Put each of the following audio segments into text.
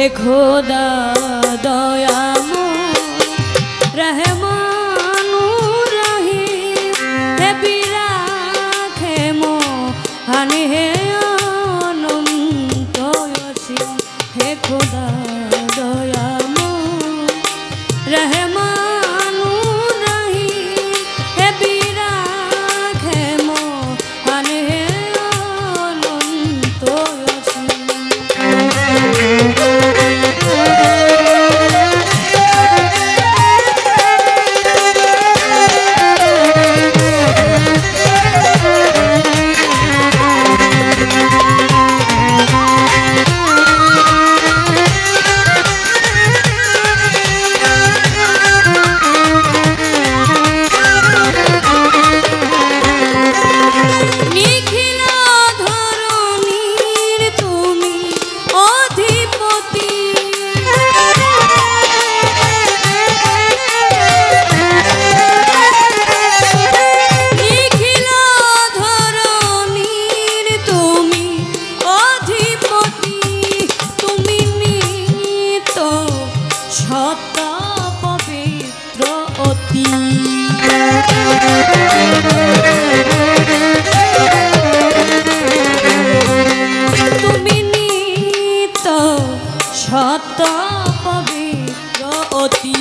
হে খোদা দয়াময় রহমানুর রহিম হে বিরাট হে মহান হে অনন্ত অসীম হে খোদা দয়াময় রহমানুর রহিম হে বিরাট হে মহান হে অনন্ত অসীম। তুমি নিত সত পবিত্র অতি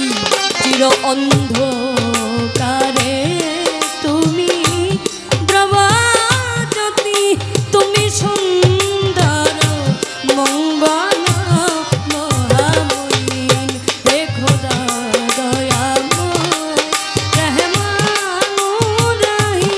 চির অন্ধকারে তুমি প্রভাজ্যোতি তুমি সুন্দর মঙ্গল মহামহিম হে খোদা দয়াময় রহমানুর রহিম।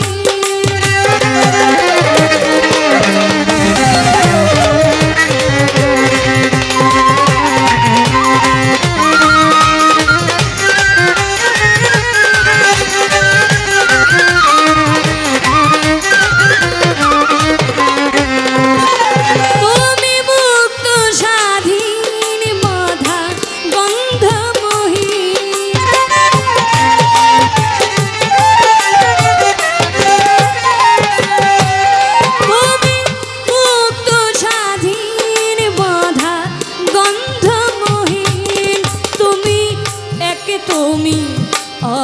তুমি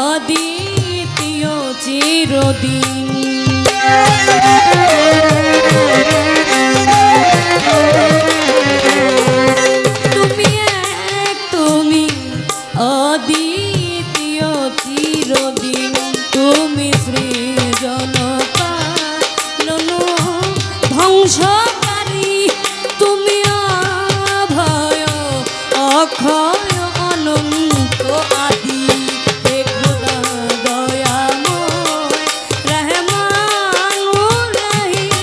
অদ্বিতীয় চিরদিন তুমি এক তুমি অদ্বিতীয় চিরদিন তুমি সৃজনকারণ ধ্বংসকারী তুমি অভয় অক্ষয় অনন্ত আদি হে খোদা দয়াময় রহমানুর রহিম।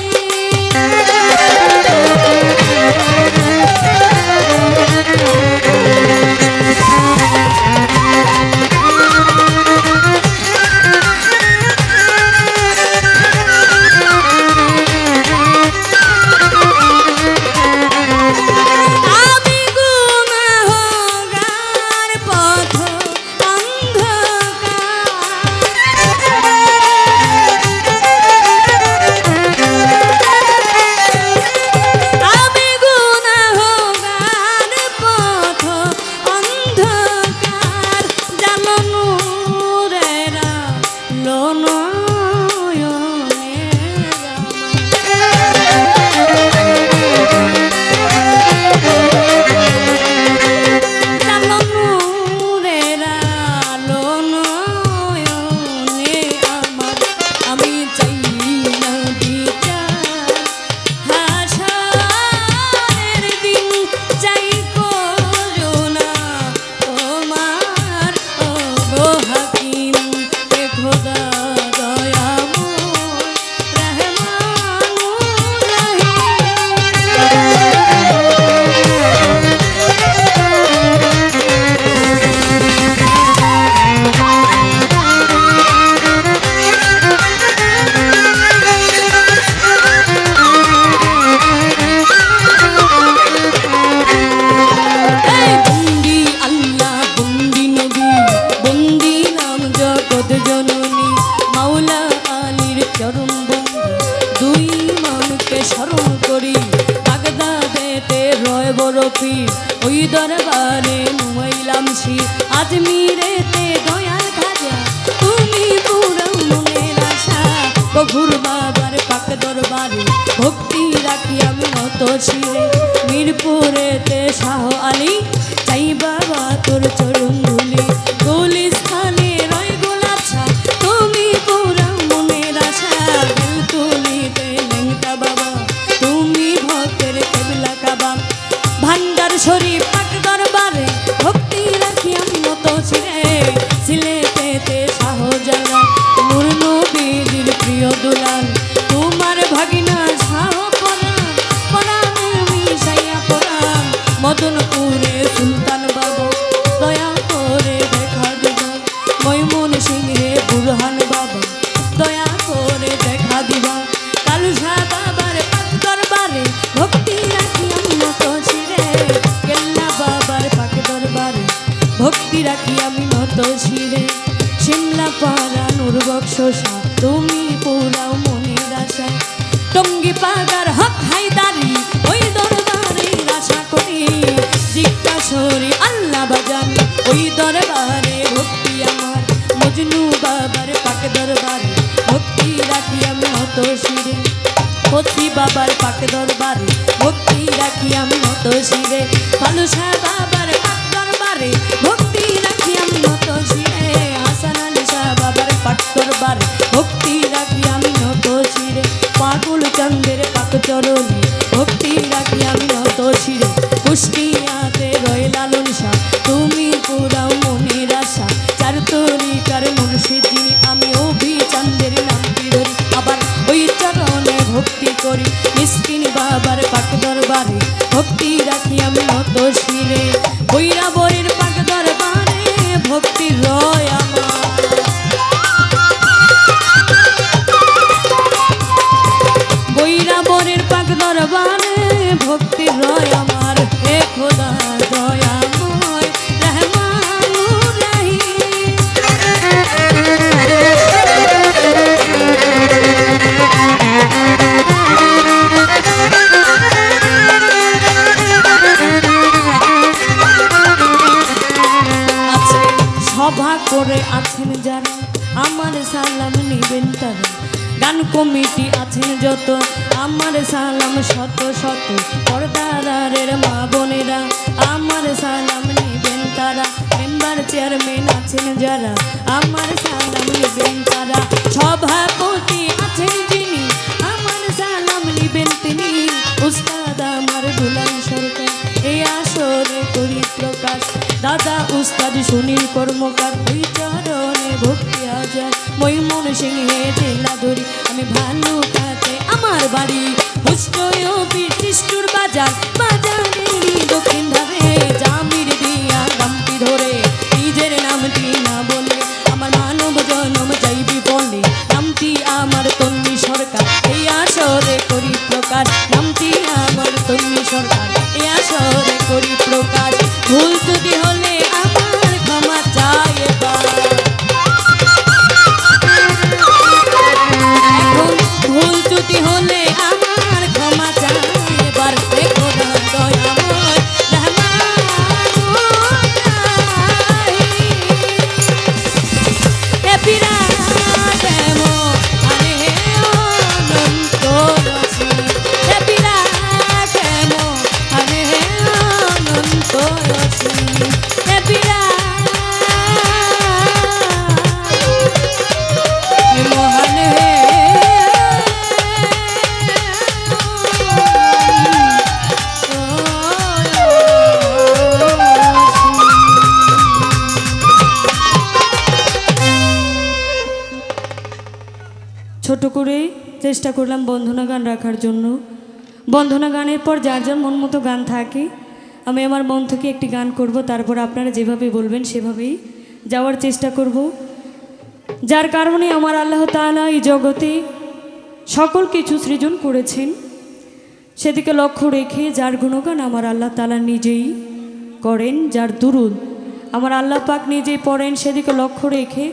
বড় পীর ওই দরবারে নুমাইলাম শির আজমিরেতে দয়াল খাজা তুমি পুরো মনের আশা গফুর বাবার পাক দরবারে ভক্তি রাখি আমি নত শিরে মিরপুরেতে শাহ আলী চাই বাবা তোর চরণ ধুলি গুলিস্তানে রয় গোলাপছা তুমি পুরো মনের আশা বেলতুলিতে লেংটা বাবা তুমি ভক্তের কেবলা কাবা ভান্ডার শরীফ পাক দরবারে ভক্তি রাখি আমি নত শিরে সিলেটেতে শাহজালাল নূর নবীর প্রিয় দুলাল তোমার ভাগিনা শাহ পরাণ পরাণে মিশাইয়া পরাণ মদনপুরে সুলতান বাবা দয়া করে দেখা দিবা ময়মন সিংহে বুরহান বাবা দয়া করে দেখা দিবা কালুসা বাবার পাক দরবারে ভক্তি রাখি আমি নত শিরে কেল্লা বাবার পাক দরবারে ভক্তি রাখি আমি নত শিরে শিমলা পাড়া নূর বক্সা তুমি পুরাও মনের আশা টঙ্গি পাগার হক হায়দারি ওই দরবারে আশা করি জিজ্ঞাসরি আল্লাহ বাজান ওই দরবারে ভক্তি আমার মজনু বাবার পাক দরবারে ভক্তি রাখি আমি নত শিরে কচি বাবার পাক দরবারে ভক্তি রাখি আমি নত শিরে ফালুসা বাবার পাক দরবারে ভক্তি রাখি আমি নত শিরে হাসান আলী শাহ বাবার পাক দরবারে ভক্তি রাখি আমি নত শিরে পাগল চন্দ্রের পাক চরণে ভক্তি রাখি আমি নত শিরে কুষ্টিয়াতে রয় লালন শাহ তুমি পুরাও মনের আশা চার তরিকার মুর্শিদ যিনি আমি অভিচান্দের নামটি ধরি আবার ওই চরণে ভক্তি করি মিসকিন বাবার পাক দরবারে ভক্তি রাখি আমি নত শিরে বৈরাবরের পাক দরবারে ভক্তি রয় আমার বৈরাবরের পাক দরবারে ভক্তি রয় আমার হে খোদা দয়াময় রহমানুর রহিম সভা করে আছেন যারা আমার সালাম নিবেন তারা গান কমিটি আছেন যত আমার সালাম শত শত পর্দারের মা বোনেরা আমার সালাম নিবেন তারা মেম্বার চেয়ারম্যান আছেন যারা আমার সালাম নিবেন তারা সভাপতি আছেন যিনি আমার সালাম নিবেন তিনি উস্তাদ আমার দুলাল সরকার এই আসরে করি প্রকাশ দাদা উস্তাদ সুনীল কর্মকার ওই চরণে ভক্তি হাজার ময়মন সিংহে জেলা ধরি আমি ভালো খাতে আমার বাড়ি বিশিষ্টুর বাজার বাজারেরই দক্ষিণ ধারে জামির দিয়া গামটি ধরে নিজের নামটি না বলে আমার মানব জনম যাইবি বলে নামটি আমার তন্নি সরকার এই আসরে করি প্রকাশ নামটি আমার তন্নি সরকার এই আসরে করি প্রকাশ ভুল যদি হলে আমার ক্ষমা চাই এবার এখন ভুল যদি হলে আমার ক্ষমা চাই এবার দেখো না দয়াময় রহমান এ বিরাট আরে হে অনন্ত রসি এ বিরাট আরে হে অনন্ত রসি এ বিরাট মহান হে ছোট করে চেষ্টা করলাম বন্ধনা গান রাখার জন্য বন্ধনা গানের পর যার যার মন মতো গান থাকে আমি আমার মন থেকে একটি গান করব তারপর আপনারা যেভাবে বলবেন সেভাবেই যাওয়ার চেষ্টা করব যার কারণে আমার আল্লাহ তাআলা এই জগতে সকল কিছু সৃজন করেছেন সেদিকে লক্ষ্য রেখে যার গুণগান আমার আল্লাহ তাআলা নিজেই করেন যার দুরুদ আমার আল্লাহ পাক নিজেই পড়েন সেদিকে লক্ষ্য রেখে